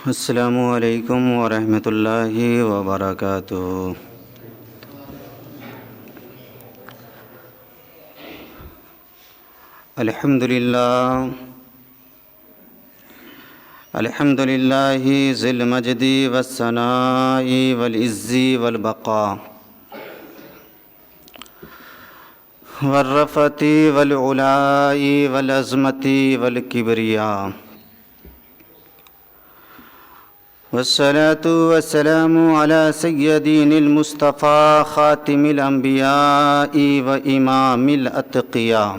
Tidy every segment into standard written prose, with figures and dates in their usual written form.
السلام علیکم ورحمۃ اللہ وبرکاتہ۔ الحمد للہ ذی المجد والثناء والعز والبقاء والرفعۃ والعلاء والعظمۃ والکبریاء، والصلاة والسلام على سیدنا المصطفى خاتم الانبیاء وامام الاتقیاء،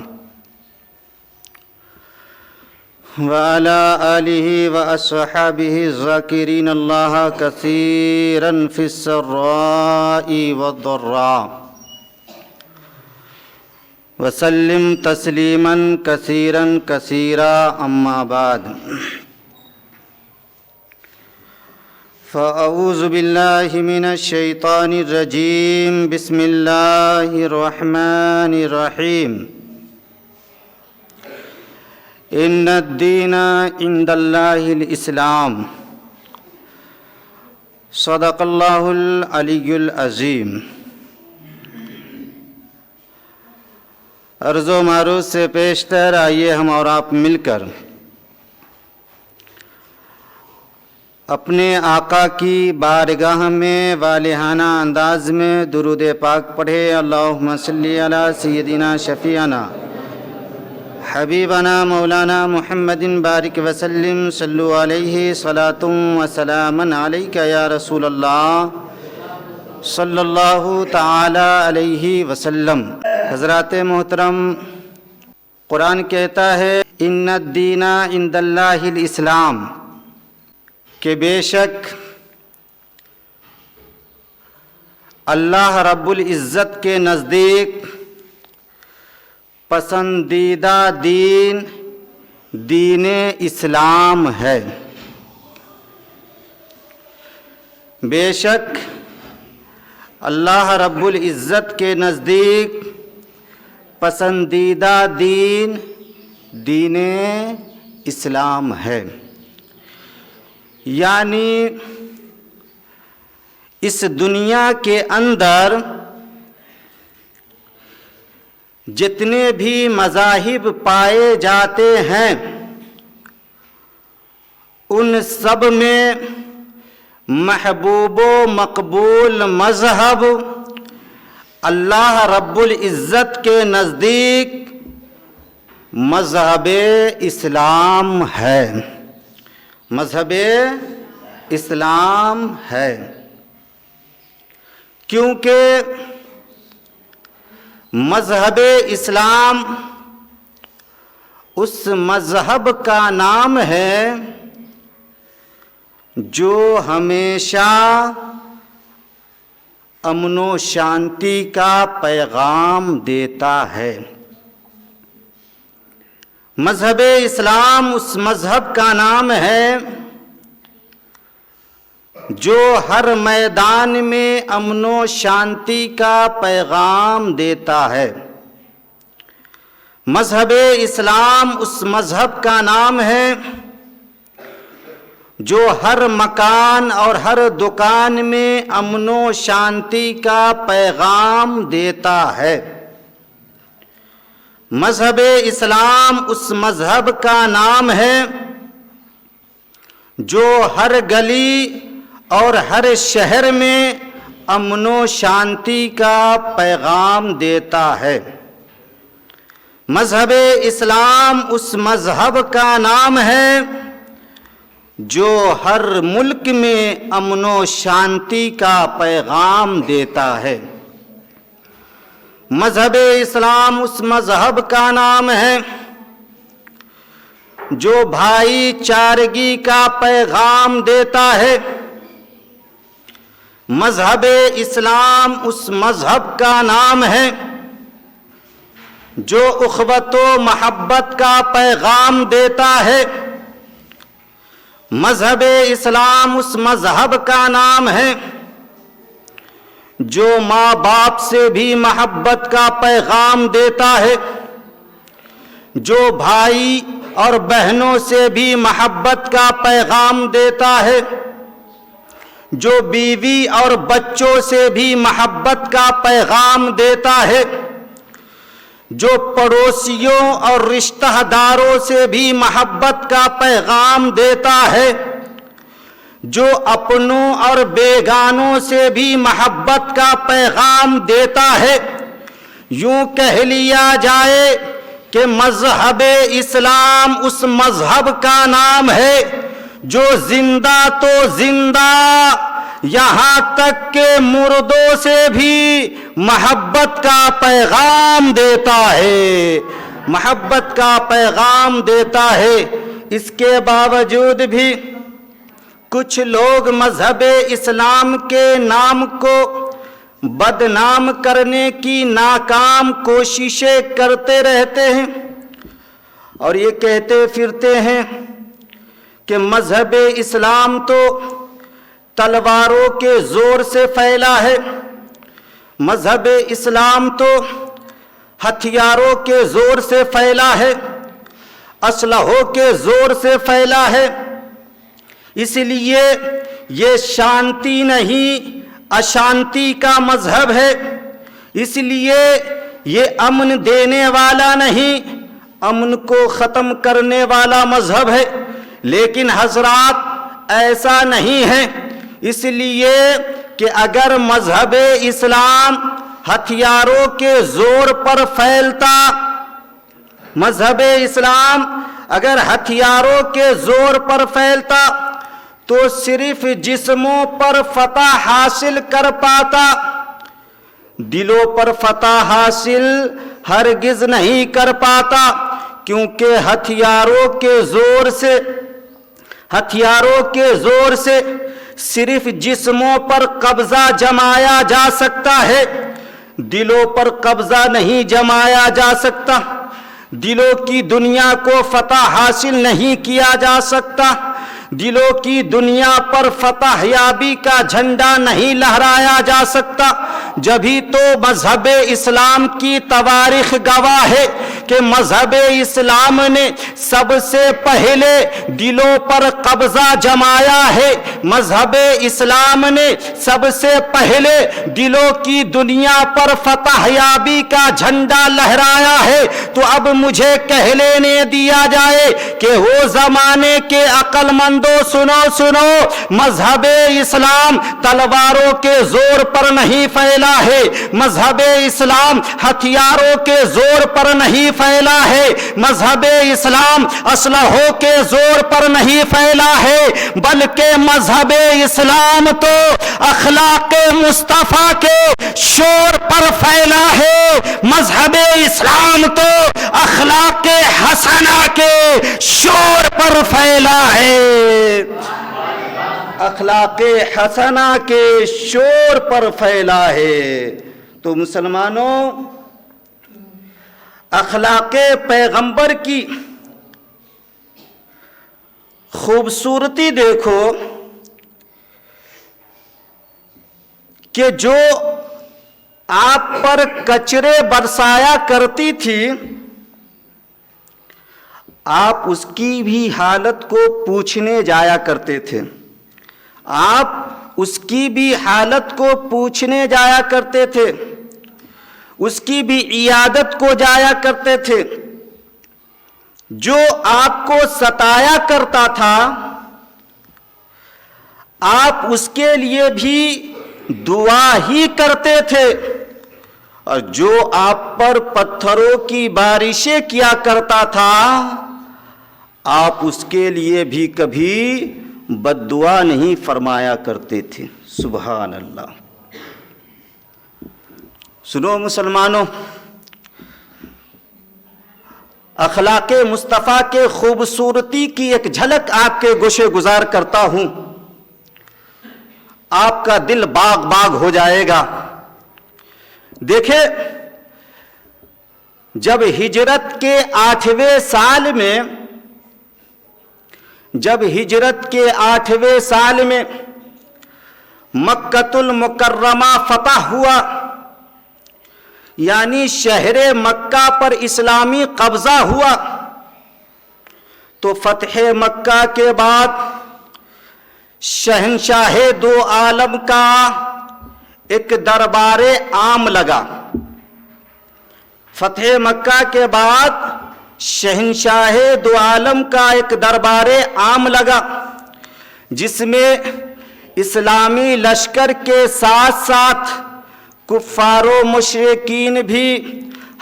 وعلى آلہ واصحابہ الذاکرین اللہ کثیرا فی السراء والضراء، وسلم تسلیما کثیرا کثیرا، اما بعد فاعوذ باللہ من الشیطان الرجیم، بسم اللہ الرحمن الرحیم۔ ان الدین عند اللہ الاسلام، صدق اللہ العلی العظیم۔ عرض و معروض سے پیشتر آئیے ہم اور آپ مل کر اپنے آقا کی بارگاہ میں والہانہ انداز میں درود پاک پڑھے۔ اللہم صلی علی سیدنا شفیعنا حبیبنا مولانا محمد بارک وسلم، صلو علیہ صلاۃ و سلام علیک یا رسول اللہ صلی اللہ تعالی علیہ وسلم۔ حضرات محترم، قرآن کہتا ہے ان الدین عند اللہ الاسلام، کہ بے شک اللہ رب العزت کے نزدیک پسندیدہ دین دین اسلام ہے۔ بے شک اللہ رب العزت کے نزدیک پسندیدہ دین دین اسلام ہے، یعنی اس دنیا کے اندر جتنے بھی مذاہب پائے جاتے ہیں ان سب میں محبوب و مقبول مذہب اللہ رب العزت کے نزدیک مذہب اسلام ہے، مذہب اسلام ہے۔ کیونکہ مذہب اسلام اس مذہب کا نام ہے جو ہمیشہ امن و شانتی کا پیغام دیتا ہے۔ مذہب اسلام اس مذہب کا نام ہے جو ہر میدان میں امن و شانتی کا پیغام دیتا ہے۔ مذہب اسلام اس مذہب کا نام ہے جو ہر مکان اور ہر دکان میں امن و شانتی کا پیغام دیتا ہے۔ مذہب اسلام اس مذہب کا نام ہے جو ہر گلی اور ہر شہر میں امن و شانتی کا پیغام دیتا ہے۔ مذہب اسلام اس مذہب کا نام ہے جو ہر ملک میں امن و شانتی کا پیغام دیتا ہے۔ مذہب اسلام اس مذہب کا نام ہے جو بھائی چارگی کا پیغام دیتا ہے۔ مذہب اسلام اس مذہب کا نام ہے جو اخوت و محبت کا پیغام دیتا ہے۔ مذہب اسلام اس مذہب کا نام ہے جو ماں باپ سے بھی محبت کا پیغام دیتا ہے، جو بھائی اور بہنوں سے بھی محبت کا پیغام دیتا ہے، جو بیوی اور بچوں سے بھی محبت کا پیغام دیتا ہے، جو پڑوسیوں اور رشتہ داروں سے بھی محبت کا پیغام دیتا ہے، جو اپنوں اور بیگانوں سے بھی محبت کا پیغام دیتا ہے۔ یوں کہہ لیا جائے کہ مذہب اسلام اس مذہب کا نام ہے جو زندہ تو زندہ، یہاں تک کہ مردوں سے بھی محبت کا پیغام دیتا ہے، محبت کا پیغام دیتا ہے۔ اس کے باوجود بھی کچھ لوگ مذہب اسلام کے نام کو بدنام کرنے کی ناکام کوششیں کرتے رہتے ہیں، اور یہ کہتے پھرتے ہیں کہ مذہب اسلام تو تلواروں کے زور سے پھیلا ہے، مذہب اسلام تو ہتھیاروں کے زور سے پھیلا ہے، اسلحوں کے زور سے پھیلا ہے، اس لیے یہ شانتی نہیں اشانتی کا مذہب ہے، اس لیے یہ امن دینے والا نہیں امن کو ختم کرنے والا مذہب ہے۔ لیکن حضرات ایسا نہیں ہے، اس لیے کہ اگر مذہب اسلام ہتھیاروں کے زور پر پھیلتا، مذہب اسلام اگر ہتھیاروں کے زور پر پھیلتا تو صرف جسموں پر فتح حاصل کر پاتا، دلوں پر فتح حاصل ہرگز نہیں کر پاتا، کیونکہ ہتھیاروں کے زور سے صرف جسموں پر قبضہ جمایا جا سکتا ہے، دلوں پر قبضہ نہیں جمایا جا سکتا، دلوں کی دنیا کو فتح حاصل نہیں کیا جا سکتا، دلوں کی دنیا پر فتح یابی کا جھنڈا نہیں لہرایا جا سکتا۔ جبھی تو مذہب اسلام کی تواریخ گواہ ہے کہ مذہب اسلام نے سب سے پہلے دلوں پر قبضہ جمایا ہے، مذہب اسلام نے سب سے پہلے دلوں کی دنیا پر فتح یابی کا جھنڈا لہرایا ہے۔ تو اب مجھے کہہ لینے دیا جائے کہ وہ زمانے کے عقل مندوں سنو، مذہب اسلام تلواروں کے زور پر نہیں پھیلا ہے، مذہب اسلام ہتھیاروں کے زور پر نہیں پھیلا ہے، مذہب اسلام اسلحوں کے زور پر نہیں پھیلا ہے، بلکہ مذہب اسلام تو اخلاق مصطفیٰ کے شور پر پھیلا ہے، مذہب اسلام تو اخلاق حسنہ کے شور پر پھیلا ہے، اخلاق حسنہ کے شور پر پھیلا ہے۔ تو مسلمانوں، اخلاق پیغمبر کی خوبصورتی دیکھو کہ جو آپ پر کچرے برسایا کرتی تھی، آپ اس کی بھی حالت کو پوچھنے جایا کرتے تھے، آپ اس کی بھی حالت کو پوچھنے جایا کرتے تھے، اس کی بھی عیادت کو جایا کرتے تھے۔ جو آپ کو ستایا کرتا تھا، آپ اس کے لیے بھی دعا ہی کرتے تھے، اور جو آپ پر پتھروں کی بارشیں کیا کرتا تھا، آپ اس کے لیے بھی کبھی بد دعا نہیں فرمایا کرتے تھے۔ سبحان اللہ۔ سنو مسلمانوں، اخلاق مصطفیٰ کے خوبصورتی کی ایک جھلک آپ کے گوشے گزار کرتا ہوں، آپ کا دل باغ باغ ہو جائے گا۔ دیکھیں، جب ہجرت کے 8ویں سال میں مکۃ المکرمہ فتح ہوا، یعنی شہر مکہ پر اسلامی قبضہ ہوا، تو فتح مکہ کے بعد شہنشاہ دو عالم کا ایک دربار عام لگا۔ فتح مکہ کے بعد شہنشاہ دو عالم کا ایک دربار عام لگا، جس میں اسلامی لشکر کے ساتھ ساتھ کفار و مشرکین بھی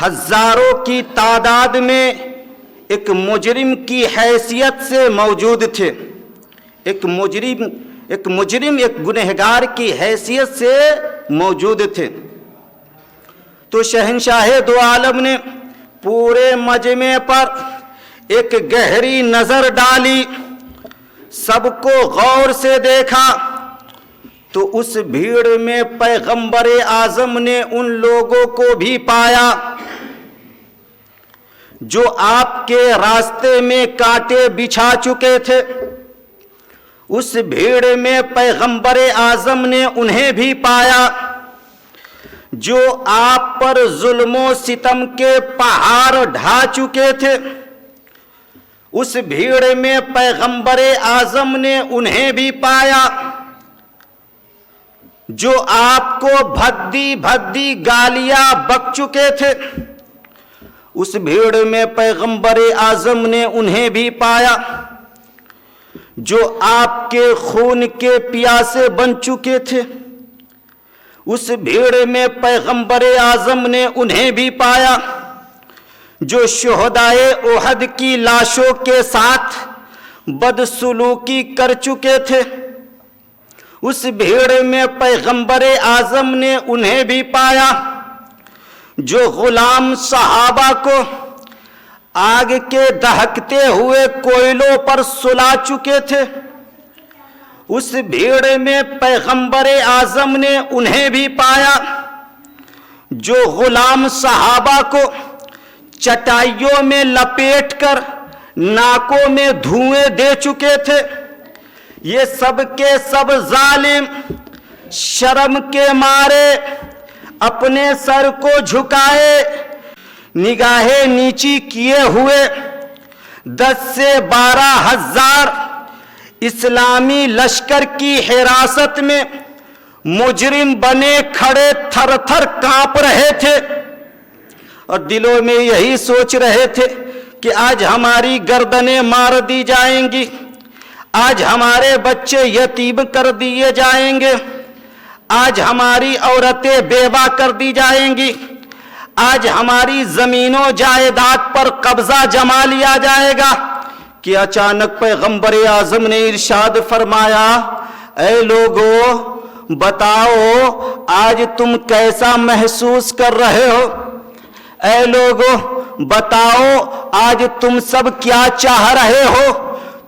ہزاروں کی تعداد میں ایک مجرم کی حیثیت سے موجود تھے، ایک گنہگار کی حیثیت سے موجود تھے۔ تو شہنشاہ دو عالم نے پورے مجمع پر ایک گہری نظر ڈالی، سب کو غور سے دیکھا، تو اس بھیڑ میں پیغمبر اعظم نے ان لوگوں کو بھی پایا جو آپ کے راستے میں کانٹے بچھا چکے تھے۔ اس بھیڑ میں پیغمبر اعظم نے انہیں بھی پایا جو آپ پر ظلم و ستم کے پہاڑ ڈھا چکے تھے۔ اس بھیڑ میں پیغمبر اعظم نے انہیں بھی پایا جو آپ کو بھدی بھدی گالیاں بک چکے تھے۔ اس بھیڑ میں پیغمبر اعظم نے انہیں بھی پایا جو آپ کے خون کے پیاسے بن چکے تھے۔ اس بھیڑ میں پیغمبر اعظم نے انہیں بھی پایا جو شہدائے احد کی لاشوں کے ساتھ بدسلوکی کر چکے تھے۔ اس بھیڑ میں پیغمبر اعظم نے انہیں بھی پایا جو غلام صحابہ کو آگ کے دہکتے ہوئے کوئلوں پر سلا چکے تھے۔ اس بھیڑ میں پیغمبر اعظم نے انہیں بھی پایا جو غلام صحابہ کو چٹائیوں میں لپیٹ کر ناکوں میں دھوئیں دے چکے تھے۔ یہ سب کے سب ظالم شرم کے مارے اپنے سر کو جھکائے نگاہیں نیچی کیے ہوئے 10 سے 12 ہزار اسلامی لشکر کی حراست میں مجرم بنے کھڑے تھر تھر کانپ رہے تھے، اور دلوں میں یہی سوچ رہے تھے کہ آج ہماری گردنیں مار دی جائیں گی، آج ہمارے بچے یتیم کر دیے جائیں گے، آج ہماری عورتیں بیوہ کر دی جائیں گی، آج ہماری زمین و جائیداد پر قبضہ جما لیا جائے گا، کہ اچانک پیغمبر اعظم نے ارشاد فرمایا، اے لوگو بتاؤ آج تم کیسا محسوس کر رہے ہو؟ اے لوگو بتاؤ آج تم سب کیا چاہ رہے ہو؟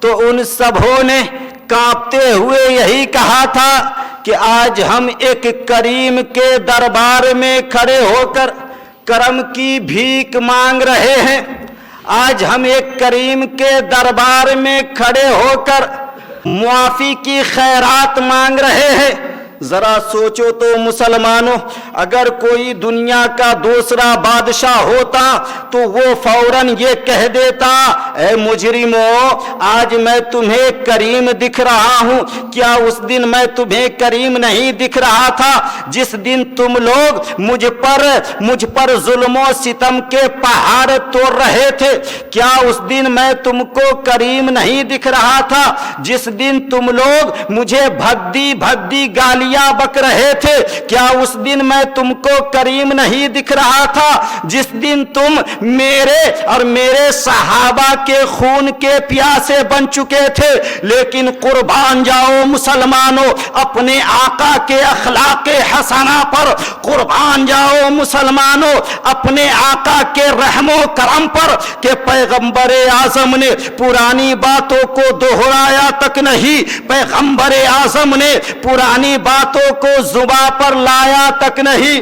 تو ان سبوں نے کانپتے ہوئے یہی کہا تھا کہ آج ہم ایک کریم کے دربار میں کھڑے ہو کر کرم کی بھیک مانگ رہے ہیں، آج ہم ایک کریم کے دربار میں کھڑے ہو کر معافی کی خیرات مانگ رہے ہیں۔ ذرا سوچو تو مسلمانوں، اگر کوئی دنیا کا دوسرا بادشاہ ہوتا تو وہ فوراً یہ کہہ دیتا، اے مجرموں آج میں تمہیں کریم دکھ رہا ہوں، کیا اس دن میں تمہیں کریم نہیں دکھ رہا تھا جس دن تم لوگ مجھ پر ظلم و ستم کے پہاڑ توڑ رہے تھے؟ کیا اس دن میں تم کو کریم نہیں دکھ رہا تھا جس دن تم لوگ مجھے بھدی بھدی گالی بک رہے تھے؟ کیا اس دن میں تم کو کریم نہیں دکھ رہا تھا جس دن تم میرے اور میرے صحابہ کے خون کے پیاسے بن چکے تھے؟ لیکن قربان جاؤ مسلمانوں اپنے آقا کے اخلاق حسنہ پر، قربان جاؤ مسلمانوں اپنے آقا کے رحم و کرم پر کہ پیغمبر اعظم نے پرانی باتوں کو دہرایا تک نہیں، پیغمبر اعظم نے پرانی باتوں کو زباں پر لایا تک نہیں،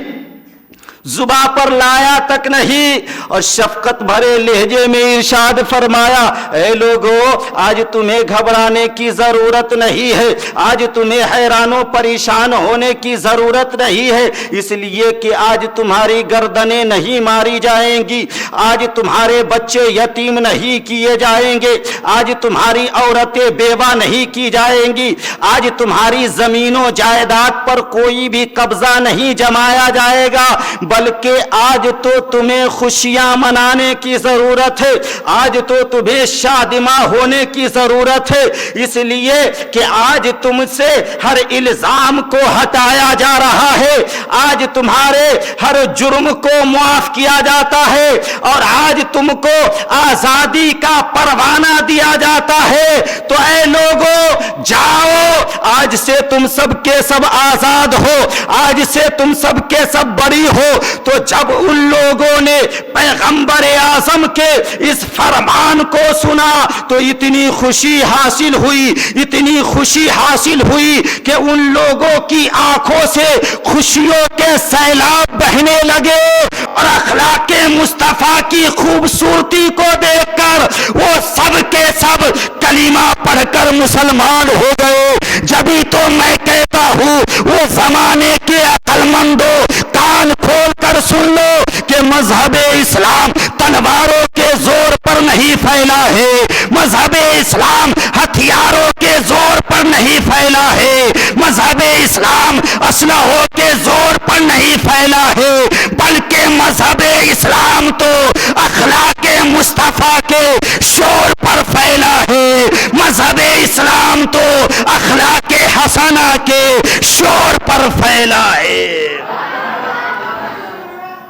زباں پر لایا تک نہیں، اور شفقت بھرے لہجے میں ارشاد فرمایا، اے لوگو آج تمہیں گھبرانے کی ضرورت نہیں ہے، آج تمہیں حیران و پریشان ہونے کی ضرورت نہیں ہے، اس لیے کہ آج تمہاری گردنیں نہیں ماری جائیں گی، آج تمہارے بچے یتیم نہیں کیے جائیں گے، آج تمہاری عورتیں بیوہ نہیں کی جائیں گی، آج تمہاری زمین و جائیداد پر کوئی بھی قبضہ نہیں جمایا جائے گا، بلکہ آج تو تمہیں خوشیاں منانے کی ضرورت ہے، آج تو تمہیں شادماں ہونے کی ضرورت ہے، اس لیے کہ آج تم سے ہر الزام کو ہٹایا جا رہا ہے، آج تمہارے ہر جرم کو معاف کیا جاتا ہے، اور آج تم کو آزادی کا پروانہ دیا جاتا ہے۔ تو اے لوگو جاؤ، آج سے تم سب کے سب آزاد ہو، آج سے تم سب کے سب بری ہو۔ تو جب ان لوگوں نے پیغمبر اعظم کے اس فرمان کو سنا تو اتنی خوشی حاصل ہوئی، اتنی خوشی حاصل ہوئی کہ ان لوگوں کی آنکھوں سے خوشیوں کے سیلاب بہنے لگے، اور اخلاق مصطفیٰ کی خوبصورتی کو دیکھ کر وہ سب کے سب کلمہ پڑھ کر مسلمان ہو گئے۔ جبھی تو میں کہتا ہوں وہ زمانے کے عقل مندوں کان کھول کر سن لو کہ مذہب اسلام تلواروں کے زور پر نہیں پھیلا ہے، مذہب اسلام ہتھیاروں کے زور پر نہیں پھیلا ہے، مذہب اسلام اسلحوں کے زور پر نہیں پھیلا ہے، بلکہ مذہب اسلام تو اخلاق مصطفیٰ کے شور پر پھیلا ہے، مذہب اسلام تو اخلاق حسنہ کے شور پر پھیلا ہے۔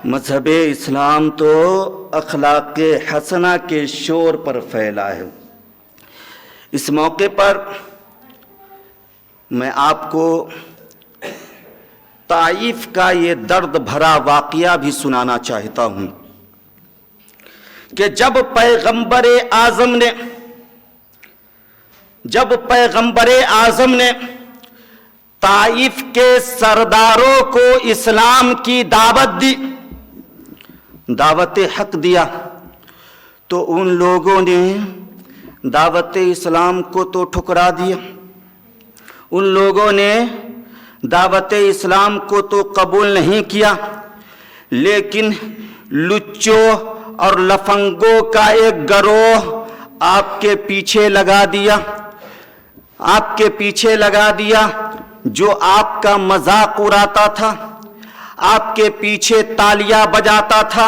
مذہب اسلام تو اخلاق حسنہ کے شور پر پھیلا ہے۔ اس موقع پر میں آپ کو طائف کا یہ درد بھرا واقعہ بھی سنانا چاہتا ہوں کہ جب پیغمبر اعظم نے طائف کے سرداروں کو اسلام کی دعوت دی، دعوت حق دیا، تو ان لوگوں نے دعوت اسلام کو تو ٹھکرا دیا، ان لوگوں نے دعوت اسلام کو تو قبول نہیں کیا، لیکن لچوں اور لفنگوں کا ایک گروہ آپ کے پیچھے لگا دیا، جو آپ کا مذاق اڑاتا تھا، آپ کے پیچھے تالیاں بجاتا تھا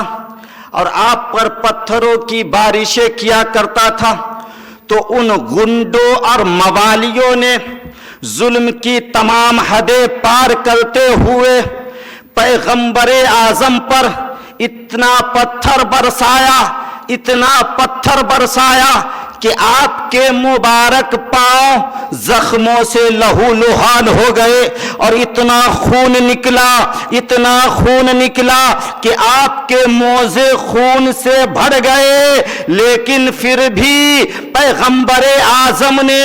اور آپ پر پتھروں کی بارشیں کیا کرتا تھا۔ تو ان گنڈوں اور موالیوں نے ظلم کی تمام حدیں پار کرتے ہوئے پیغمبر اعظم پر اتنا پتھر برسایا کہ آپ کے مبارک پاؤں زخموں سے لہو لہان ہو گئے، اور اتنا خون نکلا کہ آپ کے موزے خون سے بھر گئے، لیکن پھر بھی پیغمبر اعظم نے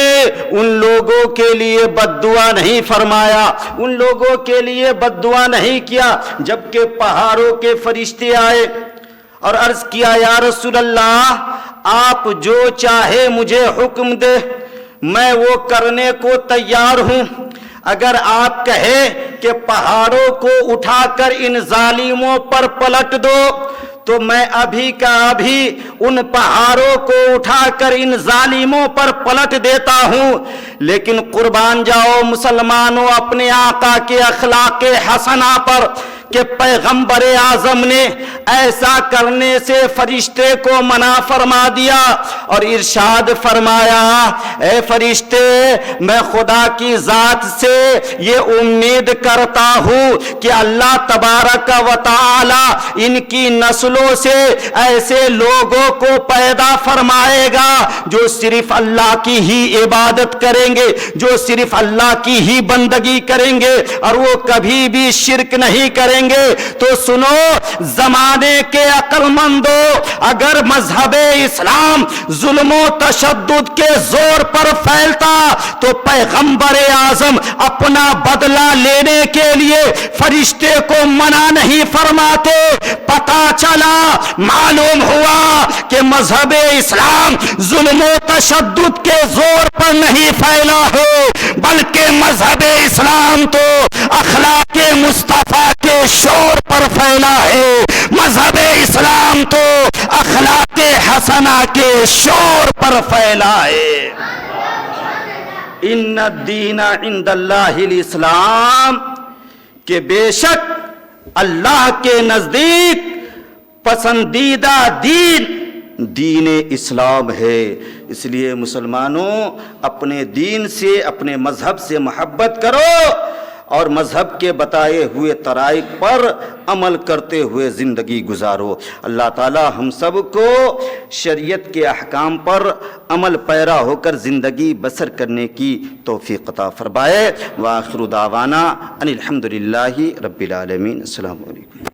ان لوگوں کے لیے بد دعا نہیں فرمایا، ان لوگوں کے لیے بد دعا نہیں کیا، جبکہ پہاڑوں کے فرشتے آئے اور عرض کیا، یا رسول اللہ آپ جو چاہے مجھے حکم دے، میں وہ کرنے کو تیار ہوں۔ اگر آپ کہے کہ پہاڑوں کو اٹھا کر ان ظالموں پر پلٹ دو تو میں ابھی کا ابھی ان پہاڑوں کو اٹھا کر ان ظالموں پر پلٹ دیتا ہوں، لیکن قربان جاؤ مسلمانوں اپنے آقا کے اخلاق حسنہ پر کہ پیغمبر اعظم نے ایسا کرنے سے فرشتے کو منع فرما دیا اور ارشاد فرمایا، اے فرشتے میں خدا کی ذات سے یہ امید کرتا ہوں کہ اللہ تبارک و تعالی ان کی نسلوں سے ایسے لوگوں کو پیدا فرمائے گا جو صرف اللہ کی ہی عبادت کریں گے، جو صرف اللہ کی ہی بندگی کریں گے، اور وہ کبھی بھی شرک نہیں کریں کریں گے تو سنو زمانے کے عقل مندو، اگر مذہب اسلام ظلم و تشدد کے زور پر پھیلتا تو پیغمبر اعظم اپنا بدلہ لینے کے لیے فرشتے کو منع نہیں فرماتے۔ پتہ چلا، معلوم ہوا کہ مذہب اسلام ظلم و تشدد کے زور پر نہیں پھیلا ہے، بلکہ مذہب اسلام تو اخلاق مصطفیٰ کے شور پر پھیلا ہے، مذہب اسلام تو اخلاق حسنہ کے شور پر پھیلا ہے۔ ان الدین عند اللہ الاسلام، کہ بے شک اللہ کے نزدیک پسندیدہ دین اسلام ہے۔ اس لیے مسلمانوں، اپنے دین سے، اپنے مذہب سے محبت کرو اور مذہب کے بتائے ہوئے طرائق پر عمل کرتے ہوئے زندگی گزارو۔ اللہ تعالی ہم سب کو شریعت کے احکام پر عمل پیرا ہو کر زندگی بسر کرنے کی توفیق عطا فرمائے۔ وآخر دعوانا ان الحمد للہ رب العالمین۔ السلام علیکم۔